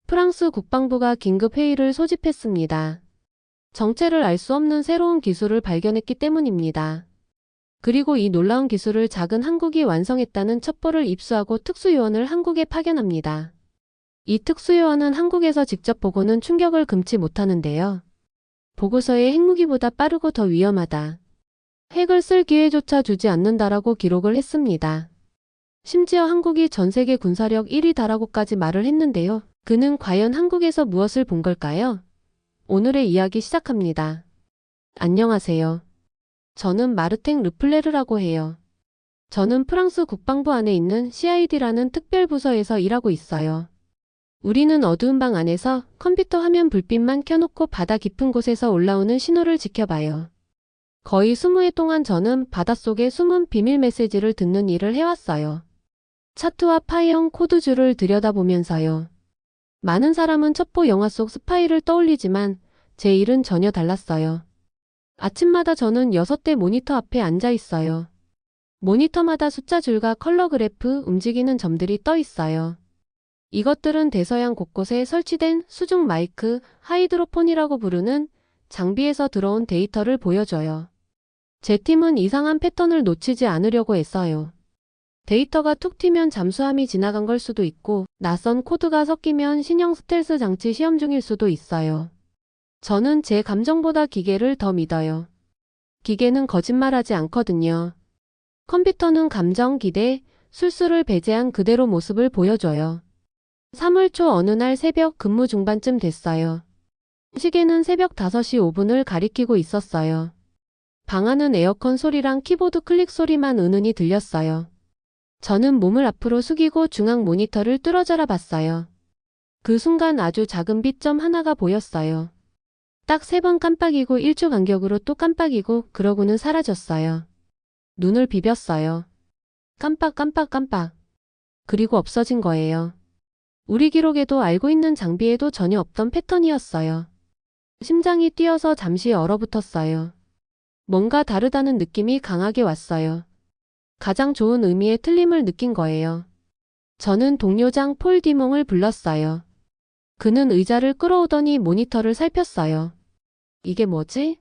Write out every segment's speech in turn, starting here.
프랑스 국방부가 긴급 회의를 소집했습니다. 정체를 알 수 없는 새로운 기술을 발견했기 때문입니다. 그리고 이 놀라운 기술을 작은 한국이 완성했다는 첩보를 입수하고 특수요원을 한국에 파견합니다. 이 특수요원은 한국에서 직접 보고는 충격을 금치 못하는데요. 보고서에 핵무기보다 빠르고 더 위험하다. 핵을 쓸 기회조차 주지 않는다라고 기록을 했습니다. 심지어 한국이 전 세계 군사력 1위다라고까지 말을 했는데요. 그는 과연 한국에서 무엇을 본 걸까요? 오늘의 이야기 시작합니다. 안녕하세요. 저는 마르탱 르플레르라고 해요. 저는 프랑스 국방부 안에 있는 CID라는 특별부서에서 일하고 있어요. 우리는 어두운 방 안에서 컴퓨터 화면 불빛만 켜놓고 바다 깊은 곳에서 올라오는 신호를 지켜봐요. 거의 20회 동안 저는 바닷속의 숨은 비밀 메시지를 듣는 일을 해왔어요. 차트와 파이형 코드줄을 들여다보면서요. 많은 사람은 첩보 영화 속 스파이를 떠올리지만 제 일은 전혀 달랐어요. 아침마다 저는 6대 모니터 앞에 앉아 있어요. 모니터마다 숫자 줄과 컬러 그래프, 움직이는 점들이 떠 있어요. 이것들은 대서양 곳곳에 설치된 수중 마이크, 하이드로폰이라고 부르는 장비에서 들어온 데이터를 보여줘요. 제 팀은 이상한 패턴을 놓치지 않으려고 애써요. 데이터가 툭 튀면 잠수함이 지나간 걸 수도 있고 낯선 코드가 섞이면 신형 스텔스 장치 시험 중일 수도 있어요. 저는 제 감정보다 기계를 더 믿어요. 기계는 거짓말하지 않거든요. 컴퓨터는 감정, 기대, 술수를 배제한 그대로 모습을 보여줘요. 3월 초 어느 날 새벽 근무 중반쯤 됐어요. 시계는 새벽 5시 5분을 가리키고 있었어요. 방 안은 에어컨 소리랑 키보드 클릭 소리만 은은히 들렸어요. 저는 몸을 앞으로 숙이고 중앙 모니터를 뚫어져라 봤어요. 그 순간 아주 작은 빛점 하나가 보였어요. 딱 3번 깜빡이고 1초 간격으로 또 깜빡이고 그러고는 사라졌어요. 눈을 비볐어요. 깜빡. 그리고 없어진 거예요. 우리 기록에도 알고 있는 장비에도 전혀 없던 패턴이었어요. 심장이 뛰어서 잠시 얼어붙었어요. 뭔가 다르다는 느낌이 강하게 왔어요. 가장 좋은 의미의 틀림을 느낀 거예요. 저는 동료장 폴 디몽을 불렀어요. 그는 의자를 끌어오더니 모니터를 살폈어요. 이게 뭐지?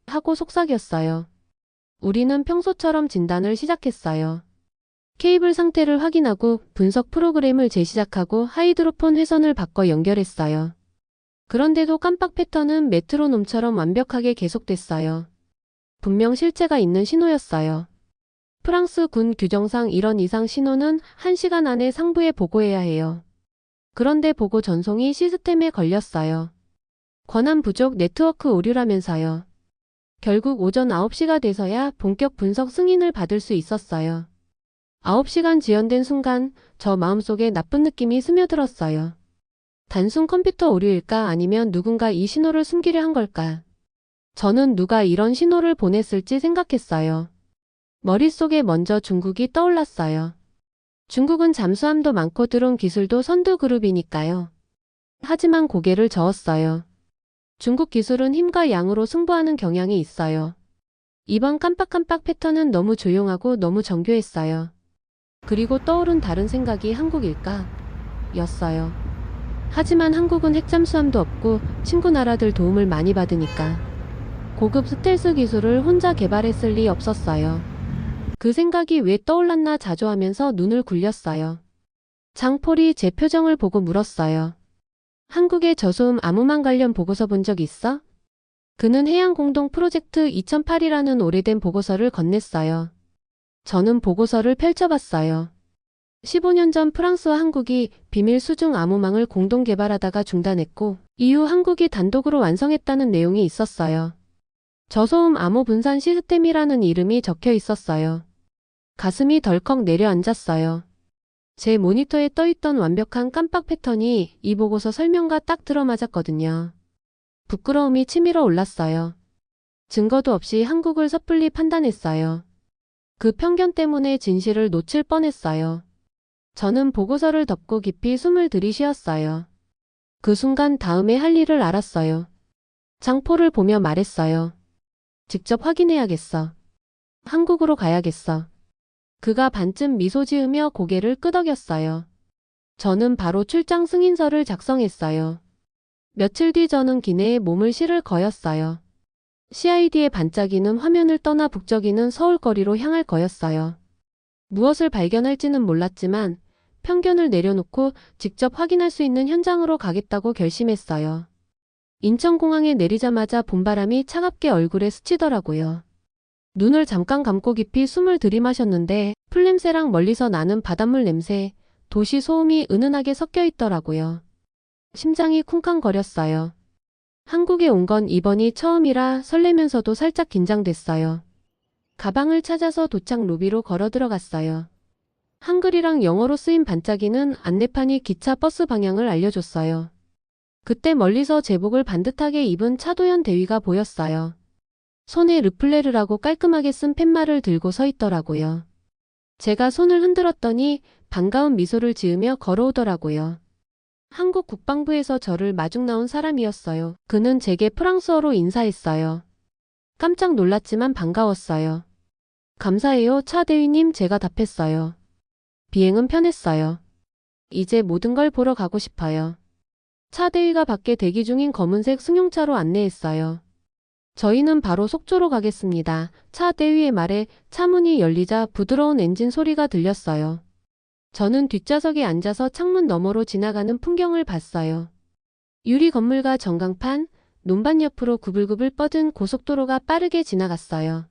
하고 속삭였어요. 우리는 평소처럼 진단을 시작했어요. 케이블 상태를 확인하고 분석 프로그램을 재시작하고 하이드로폰 회선을 바꿔 연결했어요. 그런데도 깜빡 패턴은 메트로놈처럼 완벽하게 계속됐어요. 분명 실체가 있는 신호였어요. 프랑스 군 규정상 이런 이상 신호는 1시간 안에 상부에 보고해야 해요. 그런데 보고 전송이 시스템에 걸렸어요. 권한 부족 네트워크 오류라면서요. 결국 오전 9시가 돼서야 본격 분석 승인을 받을 수 있었어요. 9시간 지연된 순간 저 마음속에 나쁜 느낌이 스며들었어요. 단순 컴퓨터 오류일까 아니면 누군가 이 신호를 숨기려 한 걸까? 저는 누가 이런 신호를 보냈을지 생각했어요. 머릿속에 먼저 중국이 떠올랐어요. 중국은 잠수함도 많고 드론 기술도 선두 그룹이니까요. 하지만 고개를 저었어요. 중국 기술은 힘과 양으로 승부하는 경향이 있어요. 이번 깜빡깜빡 패턴은 너무 조용하고 너무 정교했어요. 그리고 떠오른 다른 생각이 한국일까? 였어요. 하지만 한국은 핵잠수함도 없고 친구 나라들 도움을 많이 받으니까. 고급 스텔스 기술을 혼자 개발했을 리 없었어요. 그 생각이 왜 떠올랐나 자조하면서 눈을 굴렸어요. 장폴이 제 표정을 보고 물었어요. 한국의 저소음 암호망 관련 보고서 본 적 있어? 그는 해양공동 프로젝트 2008이라는 오래된 보고서를 건넸어요. 저는 보고서를 펼쳐봤어요. 15년 전 프랑스와 한국이 비밀 수중 암호망을 공동 개발하다가 중단했고 이후 한국이 단독으로 완성했다는 내용이 있었어요. 저소음 암호 분산 시스템이라는 이름이 적혀 있었어요. 가슴이 덜컥 내려앉았어요. 제 모니터에 떠있던 완벽한 깜빡 패턴이 이 보고서 설명과 딱 들어맞았거든요. 부끄러움이 치밀어 올랐어요. 증거도 없이 한국을 섣불리 판단했어요. 그 편견 때문에 진실을 놓칠 뻔했어요. 저는 보고서를 덮고 깊이 숨을 들이쉬었어요. 그 순간 다음에 할 일을 알았어요. 장포를 보며 말했어요. 직접 확인해야겠어. 한국으로 가야겠어. 그가 반쯤 미소 지으며 고개를 끄덕였어요. 저는 바로 출장 승인서를 작성했어요. 며칠 뒤 저는 기내에 몸을 실을 거였어요. CID의 반짝이는 화면을 떠나 북적이는 서울거리로 향할 거였어요. 무엇을 발견할지는 몰랐지만 편견을 내려놓고 직접 확인할 수 있는 현장으로 가겠다고 결심했어요. 인천공항에 내리자마자 봄바람이 차갑게 얼굴에 스치더라고요. 눈을 잠깐 감고 깊이 숨을 들이마셨는데 풀냄새랑 멀리서 나는 바닷물 냄새, 도시 소음이 은은하게 섞여 있더라고요. 심장이 쿵쾅거렸어요. 한국에 온 건 이번이 처음이라 설레면서도 살짝 긴장됐어요. 가방을 찾아서 도착 로비로 걸어 들어갔어요. 한글이랑 영어로 쓰인 반짝이는 안내판이 기차 버스 방향을 알려줬어요. 그때 멀리서 제복을 반듯하게 입은 차도연 대위가 보였어요. 손에 르플레르라고 깔끔하게 쓴 팻말을 들고 서 있더라고요. 제가 손을 흔들었더니 반가운 미소를 지으며 걸어오더라고요. 한국 국방부에서 저를 마중 나온 사람이었어요. 그는 제게 프랑스어로 인사했어요. 깜짝 놀랐지만 반가웠어요. 감사해요, 차 대위님, 제가 답했어요. 비행은 편했어요. 이제 모든 걸 보러 가고 싶어요. 차 대위가 밖에 대기 중인 검은색 승용차로 안내했어요. 저희는 바로 속초로 가겠습니다. 차 대위의 말에 차 문이 열리자 부드러운 엔진 소리가 들렸어요. 저는 뒷좌석에 앉아서 창문 너머로 지나가는 풍경을 봤어요. 유리 건물과 전광판, 논밭 옆으로 구불구불 뻗은 고속도로가 빠르게 지나갔어요.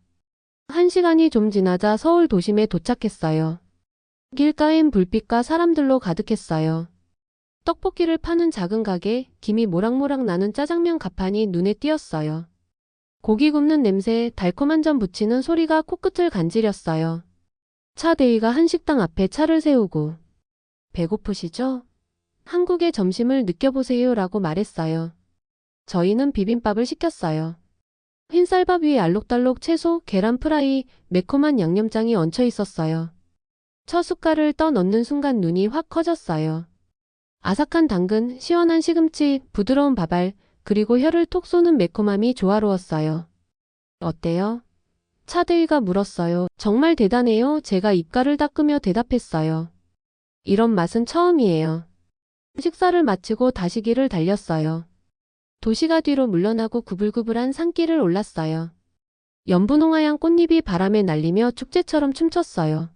1시간이 좀 지나자 서울 도심에 도착했어요. 길가엔 불빛과 사람들로 가득했어요. 떡볶이를 파는 작은 가게, 김이 모락모락 나는 짜장면 가판이 눈에 띄었어요. 고기 굽는 냄새에 달콤한 점 붙이는 소리가 코끝을 간지렸어요. 차 대위가 한식당 앞에 차를 세우고 배고프시죠? 한국의 점심을 느껴보세요 라고 말했어요. 저희는 비빔밥을 시켰어요. 흰쌀밥 위에 알록달록 채소, 계란 프라이, 매콤한 양념장이 얹혀 있었어요. 첫 숟갈을 떠 넣는 순간 눈이 확 커졌어요. 아삭한 당근, 시원한 시금치, 부드러운 밥알, 그리고 혀를 톡 쏘는 매콤함이 조화로웠어요. 어때요? 차 대위가 물었어요. 정말 대단해요. 제가 입가를 닦으며 대답했어요. 이런 맛은 처음이에요. 식사를 마치고 다시 길을 달렸어요. 도시가 뒤로 물러나고 구불구불한 산길을 올랐어요. 연분홍하얀 꽃잎이 바람에 날리며 축제처럼 춤췄어요.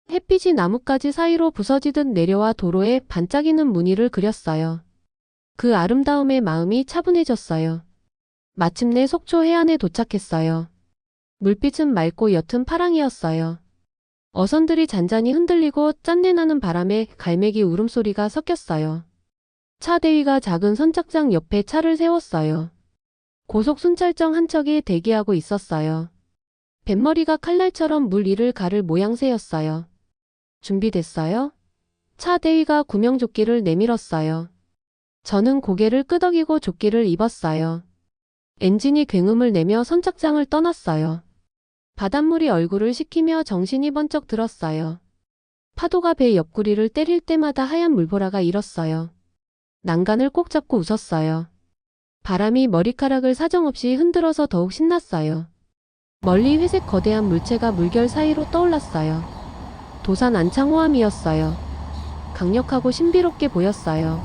햇빛이 나뭇가지 사이로 부서지듯 내려와 도로에 반짝이는 무늬를 그렸어요. 그 아름다움에 마음이 차분해졌어요. 마침내 속초 해안에 도착했어요. 물빛은 맑고 옅은 파랑이었어요. 어선들이 잔잔히 흔들리고 짠내나는 바람에 갈매기 울음소리가 섞였어요. 차 대위가 작은 선착장 옆에 차를 세웠어요. 고속 순찰정 한 척이 대기하고 있었어요. 뱃머리가 칼날처럼 물 위를 가를 모양새였어요. 준비됐어요? 차 대위가 구명조끼를 내밀었어요. 저는 고개를 끄덕이고 조끼를 입었어요. 엔진이 굉음을 내며 선착장을 떠났어요. 바닷물이 얼굴을 식히며 정신이 번쩍 들었어요. 파도가 배 옆구리를 때릴 때마다 하얀 물보라가 일었어요. 난간을 꼭 잡고 웃었어요. 바람이 머리카락을 사정없이 흔들어서 더욱 신났어요. 멀리 회색 거대한 물체가 물결 사이로 떠올랐어요. 도산 안창호암이었어요. 강력하고 신비롭게 보였어요.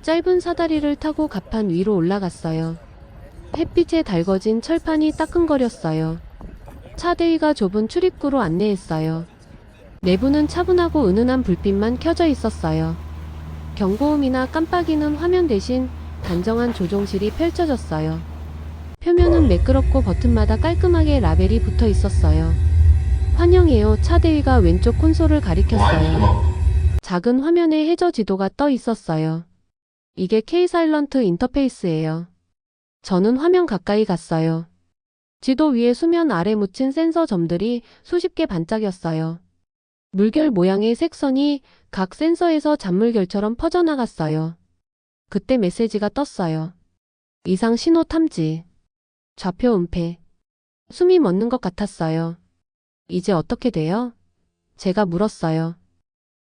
짧은 사다리를 타고 갑판 위로 올라갔어요. 햇빛에 달궈진 철판이 따끔거렸어요. 차 대위가 좁은 출입구로 안내했어요. 내부는 차분하고 은은한 불빛만 켜져 있었어요. 경고음이나 깜빡이는 화면 대신 단정한 조종실이 펼쳐졌어요. 표면은 매끄럽고 버튼마다 깔끔하게 라벨이 붙어 있었어요. 환영해요. 차 대위가 왼쪽 콘솔을 가리켰어요. 작은 화면에 해저 지도가 떠 있었어요. 이게 K-사일런트 인터페이스예요. 저는 화면 가까이 갔어요. 지도 위에 수면 아래 묻힌 센서 점들이 수십 개 반짝였어요. 물결 모양의 색선이 각 센서에서 잔물결처럼 퍼져나갔어요. 그때 메시지가 떴어요. 이상 신호 탐지. 좌표 은폐. 숨이 멎는 것 같았어요. 이제 어떻게 돼요? 제가 물었어요.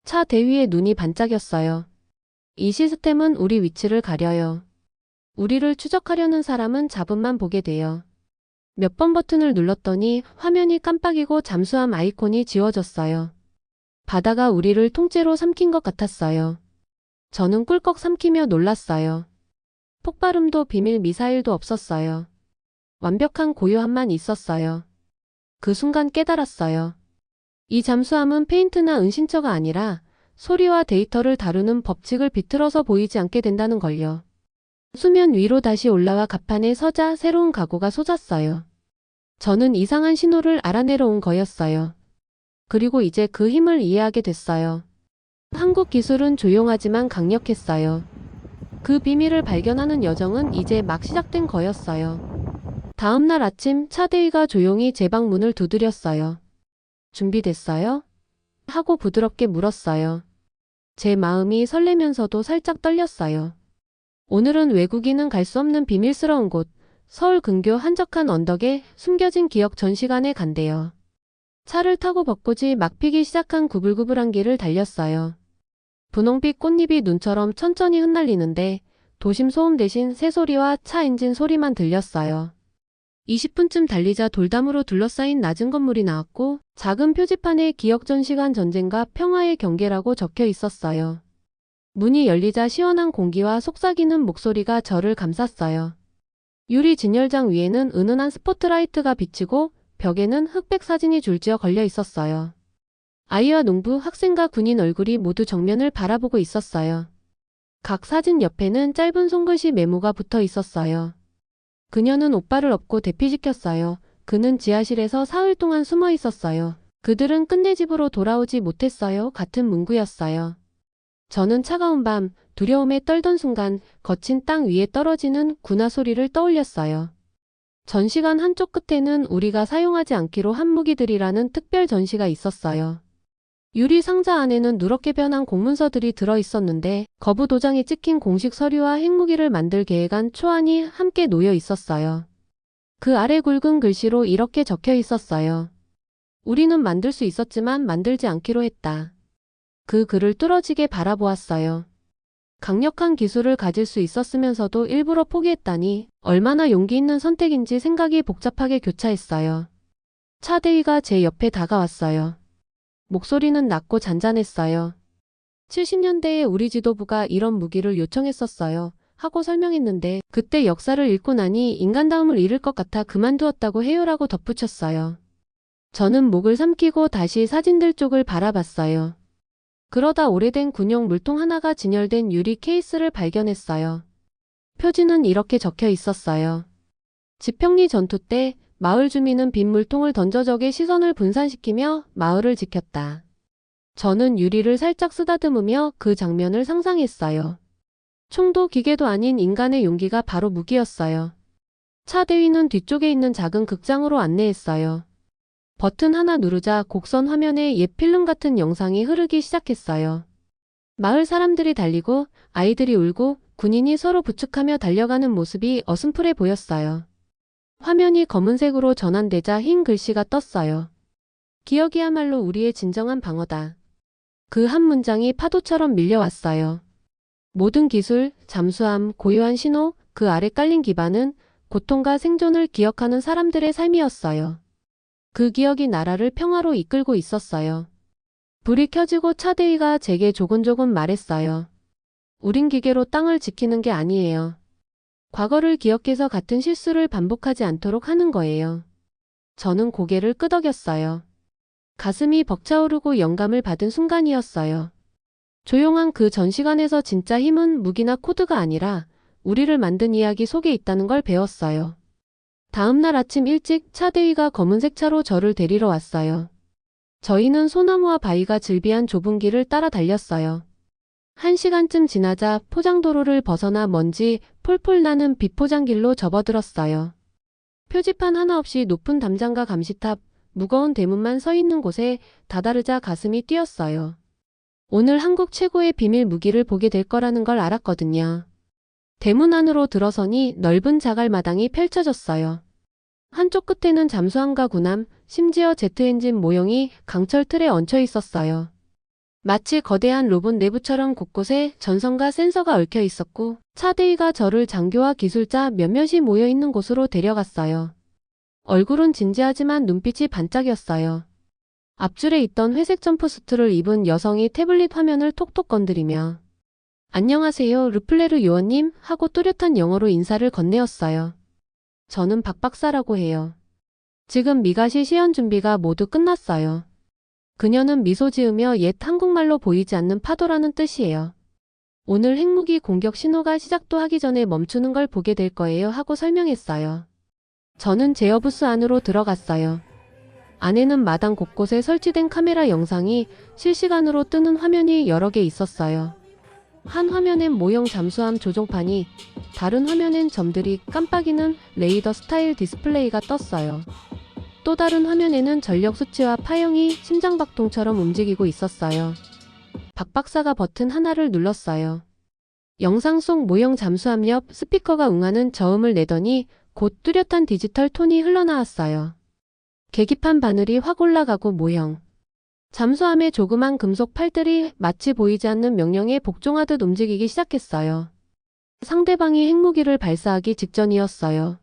차 대위의 눈이 반짝였어요. 이 시스템은 우리 위치를 가려요. 우리를 추적하려는 사람은 잡음만 보게 돼요. 몇 번 버튼을 눌렀더니 화면이 깜빡이고 잠수함 아이콘이 지워졌어요. 바다가 우리를 통째로 삼킨 것 같았어요. 저는 꿀꺽 삼키며 놀랐어요. 폭발음도 비밀 미사일도 없었어요. 완벽한 고요함만 있었어요. 그 순간 깨달았어요. 이 잠수함은 페인트나 은신처가 아니라 소리와 데이터를 다루는 법칙을 비틀어서 보이지 않게 된다는 걸요. 수면 위로 다시 올라와 갑판에 서자 새로운 각오가 솟았어요. 저는 이상한 신호를 알아내러 온 거였어요. 그리고 이제 그 힘을 이해하게 됐어요. 한국 기술은 조용하지만 강력했어요. 그 비밀을 발견하는 여정은 이제 막 시작된 거였어요. 다음 날 아침 차대위가 조용히 제 방 문을 두드렸어요. 준비됐어요? 하고 부드럽게 물었어요. 제 마음이 설레면서도 살짝 떨렸어요. 오늘은 외국인은 갈 수 없는 비밀스러운 곳, 서울 근교 한적한 언덕에 숨겨진 기억 전시관에 간대요. 차를 타고 벚꽃이 막 피기 시작한 구불구불한 길을 달렸어요. 분홍빛 꽃잎이 눈처럼 천천히 흩날리는데 도심 소음 대신 새소리와 차 엔진 소리만 들렸어요. 20분쯤 달리자 돌담으로 둘러싸인 낮은 건물이 나왔고 작은 표지판에 기억전시관 전쟁과 평화의 경계라고 적혀 있었어요. 문이 열리자 시원한 공기와 속삭이는 목소리가 저를 감쌌어요. 유리 진열장 위에는 은은한 스포트라이트가 비치고 벽에는 흑백 사진이 줄지어 걸려 있었어요. 아이와 농부, 학생과 군인 얼굴이 모두 정면을 바라보고 있었어요. 각 사진 옆에는 짧은 손글씨 메모가 붙어 있었어요. 그녀는 오빠를 업고 대피시켰어요. 그는 지하실에서 사흘 동안 숨어 있었어요. 그들은 끝내 집으로 돌아오지 못했어요. 같은 문구였어요. 저는 차가운 밤, 두려움에 떨던 순간 거친 땅 위에 떨어지는 군화 소리를 떠올렸어요. 전시관 한쪽 끝에는 우리가 사용하지 않기로 한 무기들이라는 특별 전시가 있었어요. 유리 상자 안에는 누렇게 변한 공문서들이 들어있었는데 거부 도장이 찍힌 공식 서류와 핵무기를 만들 계획안 초안이 함께 놓여 있었어요. 그 아래 굵은 글씨로 이렇게 적혀 있었어요. 우리는 만들 수 있었지만 만들지 않기로 했다. 그 글을 뚫어지게 바라보았어요. 강력한 기술을 가질 수 있었으면서도 일부러 포기했다니 얼마나 용기 있는 선택인지 생각이 복잡하게 교차했어요. 차대위가 제 옆에 다가왔어요. 목소리는 낮고 잔잔했어요. 70년대에 우리 지도부가 이런 무기를 요청했었어요. 하고 설명했는데 그때 역사를 읽고 나니 인간다움을 잃을 것 같아 그만두었다고 해요라고 덧붙였어요. 저는 목을 삼키고 다시 사진들 쪽을 바라봤어요. 그러다 오래된 군용 물통 하나가 진열된 유리 케이스를 발견했어요. 표지는 이렇게 적혀 있었어요. 지평리 전투 때 마을 주민은 빈 물통을 던져 적의 시선을 분산시키며 마을을 지켰다. 저는 유리를 살짝 쓰다듬으며 그 장면을 상상했어요. 총도 기계도 아닌 인간의 용기가 바로 무기였어요. 차 대위는 뒤쪽에 있는 작은 극장으로 안내했어요. 버튼 하나 누르자 곡선 화면에 옛 필름 같은 영상이 흐르기 시작했어요. 마을 사람들이 달리고 아이들이 울고 군인이 서로 부축하며 달려가는 모습이 어슴푸레 보였어요. 화면이 검은색으로 전환되자 흰 글씨가 떴어요. 기억이야말로 우리의 진정한 방어다. 그 한 문장이 파도처럼 밀려왔어요. 모든 기술, 잠수함, 고요한 신호, 그 아래 깔린 기반은 고통과 생존을 기억하는 사람들의 삶이었어요. 그 기억이 나라를 평화로 이끌고 있었어요. 불이 켜지고 차대위가 제게 조곤조곤 말했어요. 우린 기계로 땅을 지키는 게 아니에요. 과거를 기억해서 같은 실수를 반복하지 않도록 하는 거예요. 저는 고개를 끄덕였어요. 가슴이 벅차오르고 영감을 받은 순간이었어요. 조용한 그 전시관에서 진짜 힘은 무기나 코드가 아니라 우리를 만든 이야기 속에 있다는 걸 배웠어요. 다음 날 아침 일찍 차대위가 검은색 차로 저를 데리러 왔어요. 저희는 소나무와 바위가 즐비한 좁은 길을 따라 달렸어요. 1시간쯤 지나자 포장도로를 벗어나 먼지 폴폴 나는 비포장길로 접어들었어요. 표지판 하나 없이 높은 담장과 감시탑, 무거운 대문만 서 있는 곳에 다다르자 가슴이 뛰었어요. 오늘 한국 최고의 비밀 무기를 보게 될 거라는 걸 알았거든요. 대문 안으로 들어서니 넓은 자갈마당이 펼쳐졌어요. 한쪽 끝에는 잠수함과 군함, 심지어 제트 엔진 모형이 강철 틀에 얹혀 있었어요. 마치 거대한 로봇 내부처럼 곳곳에 전선과 센서가 얽혀 있었고 차대위가 저를 장교와 기술자 몇몇이 모여 있는 곳으로 데려갔어요. 얼굴은 진지하지만 눈빛이 반짝였어요. 앞줄에 있던 회색 점프수트를 입은 여성이 태블릿 화면을 톡톡 건드리며 안녕하세요, 르플레르 요원님 하고 또렷한 영어로 인사를 건네었어요. 저는 박 박사라고 해요. 지금 미가시 시연 준비가 모두 끝났어요. 그녀는 미소 지으며 옛 한국말로 보이지 않는 파도라는 뜻이에요. 오늘 핵무기 공격 신호가 시작도 하기 전에 멈추는 걸 보게 될 거예요 하고 설명했어요. 저는 제어부스 안으로 들어갔어요. 안에는 마당 곳곳에 설치된 카메라 영상이 실시간으로 뜨는 화면이 여러 개 있었어요. 한 화면엔 모형 잠수함 조종판이, 다른 화면엔 점들이 깜빡이는 레이더 스타일 디스플레이가 떴어요. 또 다른 화면에는 전력 수치와 파형이 심장박동처럼 움직이고 있었어요. 박 박사가 버튼 하나를 눌렀어요. 영상 속 모형 잠수함 옆 스피커가 웅하는 저음을 내더니 곧 뚜렷한 디지털 톤이 흘러나왔어요. 계기판 바늘이 확 올라가고 모형 잠수함의 조그만 금속 팔들이 마치 보이지 않는 명령에 복종하듯 움직이기 시작했어요. 상대방이 핵무기를 발사하기 직전이었어요.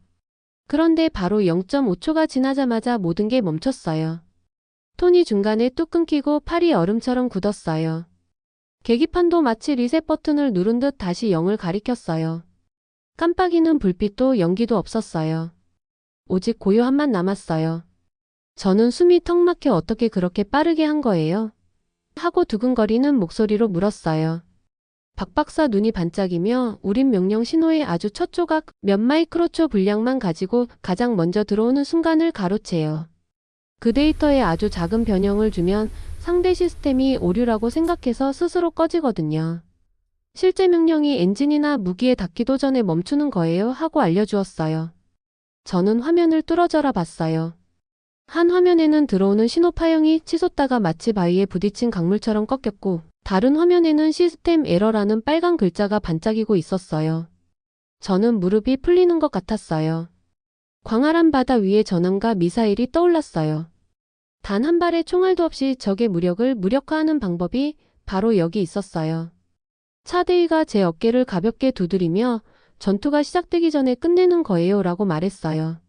그런데 바로 0.5초가 지나자마자 모든 게 멈췄어요. 톤이 중간에 뚝 끊기고 팔이 얼음처럼 굳었어요. 계기판도 마치 리셋 버튼을 누른 듯 다시 0을 가리켰어요. 깜빡이는 불빛도 연기도 없었어요. 오직 고요함만 남았어요. 저는 숨이 턱 막혀 어떻게 그렇게 빠르게 한 거예요? 하고 두근거리는 목소리로 물었어요. 박 박사 눈이 반짝이며 우린 명령 신호의 아주 첫 조각 몇 마이크로초 분량만 가지고 가장 먼저 들어오는 순간을 가로채요. 그 데이터에 아주 작은 변형을 주면 상대 시스템이 오류라고 생각해서 스스로 꺼지거든요. 실제 명령이 엔진이나 무기에 닿기도 전에 멈추는 거예요 하고 알려주었어요. 저는 화면을 뚫어져라 봤어요. 한 화면에는 들어오는 신호 파형이 치솟다가 마치 바위에 부딪힌 강물처럼 꺾였고 다른 화면에는 시스템 에러라는 빨간 글자가 반짝이고 있었어요. 저는 무릎이 풀리는 것 같았어요. 광활한 바다 위에 전함과 미사일이 떠올랐어요. 단 한 발의 총알도 없이 적의 무력을 무력화하는 방법이 바로 여기 있었어요. 차대위가 제 어깨를 가볍게 두드리며 전투가 시작되기 전에 끝내는 거예요 라고 말했어요.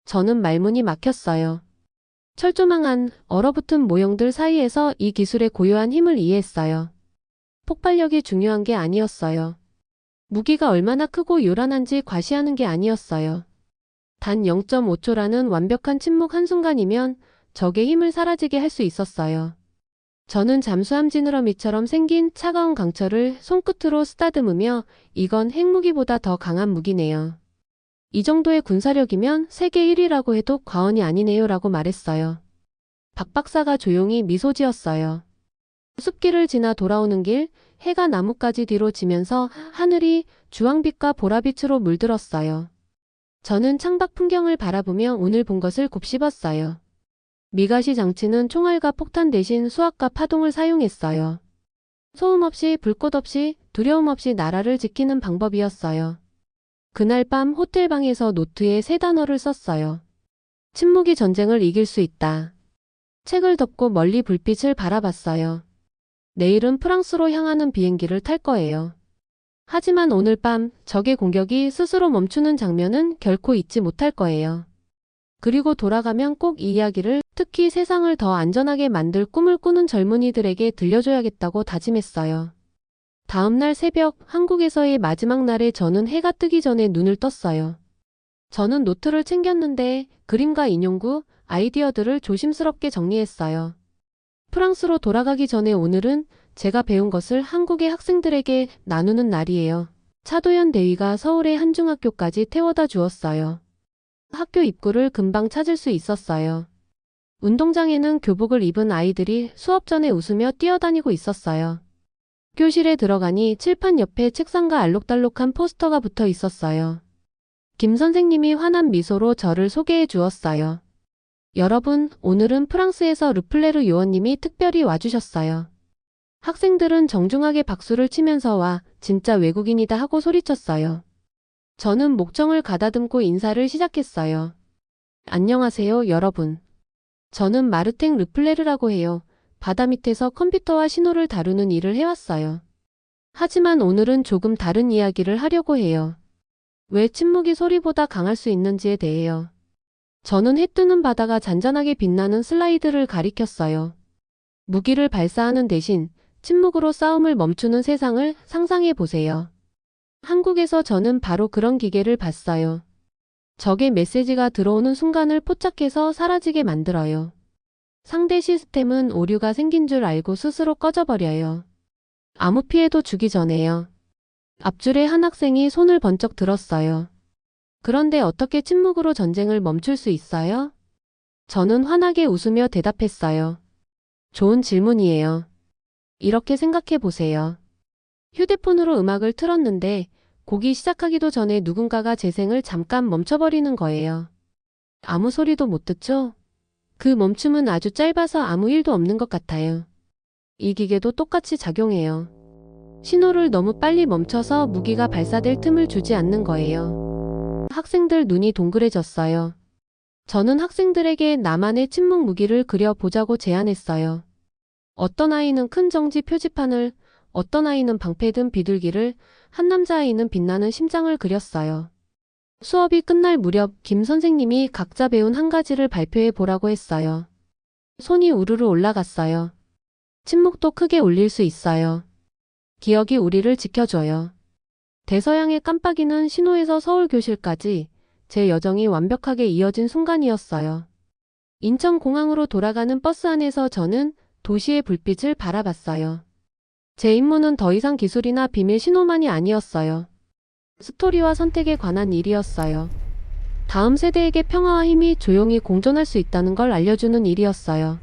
저는 말문이 막혔어요. 철조망한 얼어붙은 모형들 사이에서 이 기술의 고요한 힘을 이해했어요. 폭발력이 중요한 게 아니었어요. 무기가 얼마나 크고 요란한지 과시하는 게 아니었어요. 단 0.5초라는 완벽한 침묵 한순간이면 적의 힘을 사라지게 할 수 있었어요. 저는 잠수함 지느러미처럼 생긴 차가운 강철을 손끝으로 쓰다듬으며 이건 핵무기보다 더 강한 무기네요. 이 정도의 군사력이면 세계 1위라고 해도 과언이 아니네요 라고 말했어요. 박 박사가 조용히 미소 지었어요. 숲길을 지나 돌아오는 길, 해가 나뭇가지 뒤로 지면서 하늘이 주황빛과 보라빛으로 물들었어요. 저는 창밖 풍경을 바라보며 오늘 본 것을 곱씹었어요. 미가시 장치는 총알과 폭탄 대신 수압과 파동을 사용했어요. 소음 없이 불꽃 없이 두려움 없이 나라를 지키는 방법이었어요. 그날 밤 호텔 방에서 노트에 세 단어를 썼어요. 침묵이 전쟁을 이길 수 있다. 책을 덮고 멀리 불빛을 바라봤어요. 내일은 프랑스로 향하는 비행기를 탈 거예요. 하지만 오늘 밤 적의 공격이 스스로 멈추는 장면은 결코 잊지 못할 거예요. 그리고 돌아가면 꼭 이 이야기를 특히 세상을 더 안전하게 만들 꿈을 꾸는 젊은이들에게 들려줘야겠다고 다짐했어요. 다음 날 새벽 한국에서의 마지막 날에 저는 해가 뜨기 전에 눈을 떴어요. 저는 노트를 챙겼는데 그림과 인용구, 아이디어들을 조심스럽게 정리했어요. 프랑스로 돌아가기 전에 오늘은 제가 배운 것을 한국의 학생들에게 나누는 날이에요. 차도연 대위가 서울의 한 중학교까지 태워다 주었어요. 학교 입구를 금방 찾을 수 있었어요. 운동장에는 교복을 입은 아이들이 수업 전에 웃으며 뛰어다니고 있었어요. 교실에 들어가니 칠판 옆에 책상과 알록달록한 포스터가 붙어 있었어요. 김 선생님이 환한 미소로 저를 소개해 주었어요. 여러분, 오늘은 프랑스에서 르플레르 요원님이 특별히 와주셨어요. 학생들은 정중하게 박수를 치면서 와, 진짜 외국인이다 하고 소리쳤어요. 저는 목청을 가다듬고 인사를 시작했어요. 안녕하세요, 여러분. 저는 마르탱 르플레르라고 해요. 바다 밑에서 컴퓨터와 신호를 다루는 일을 해왔어요. 하지만 오늘은 조금 다른 이야기를 하려고 해요. 왜 침묵이 소리보다 강할 수 있는지에 대해요. 저는 해 뜨는 바다가 잔잔하게 빛나는 슬라이드를 가리켰어요. 무기를 발사하는 대신 침묵으로 싸움을 멈추는 세상을 상상해 보세요. 한국에서 저는 바로 그런 기계를 봤어요. 적의 메시지가 들어오는 순간을 포착해서 사라지게 만들어요. 상대 시스템은 오류가 생긴 줄 알고 스스로 꺼져버려요. 아무 피해도 주기 전에요. 앞줄에 한 학생이 손을 번쩍 들었어요. 그런데 어떻게 침묵으로 전쟁을 멈출 수 있어요? 저는 환하게 웃으며 대답했어요. 좋은 질문이에요. 이렇게 생각해 보세요. 휴대폰으로 음악을 틀었는데 곡이 시작하기도 전에 누군가가 재생을 잠깐 멈춰버리는 거예요. 아무 소리도 못 듣죠? 그 멈춤은 아주 짧아서 아무 일도 없는 것 같아요. 이 기계도 똑같이 작용해요. 신호를 너무 빨리 멈춰서 무기가 발사될 틈을 주지 않는 거예요. 학생들 눈이 동그래졌어요. 저는 학생들에게 나만의 침묵 무기를 그려보자고 제안했어요. 어떤 아이는 큰 정지 표지판을, 어떤 아이는 방패 든 비둘기를, 한 남자아이는 빛나는 심장을 그렸어요. 수업이 끝날 무렵 김 선생님이 각자 배운 한 가지를 발표해 보라고 했어요. 손이 우르르 올라갔어요. 침묵도 크게 울릴 수 있어요. 기억이 우리를 지켜줘요. 대서양의 깜빡이는 신호에서 서울교실까지 제 여정이 완벽하게 이어진 순간이었어요. 인천공항으로 돌아가는 버스 안에서 저는 도시의 불빛을 바라봤어요. 제 임무는 더 이상 기술이나 비밀 신호만이 아니었어요. 스토리와 선택에 관한 일이었어요. 다음 세대에게 평화와 힘이 조용히 공존할 수 있다는 걸 알려주는 일이었어요.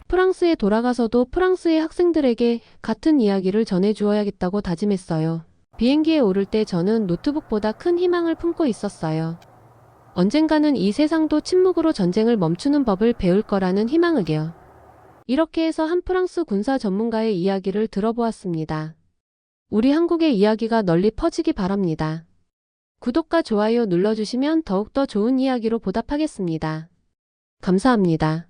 프랑스에 돌아가서도 프랑스의 학생들에게 같은 이야기를 전해주어야겠다고 다짐했어요. 비행기에 오를 때 저는 노트북보다 큰 희망을 품고 있었어요. 언젠가는 이 세상도 침묵으로 전쟁을 멈추는 법을 배울 거라는 희망을요. 이렇게 해서 한 프랑스 군사 전문가의 이야기를 들어보았습니다. 우리 한국의 이야기가 널리 퍼지기 바랍니다. 구독과 좋아요 눌러주시면 더욱더 좋은 이야기로 보답하겠습니다. 감사합니다.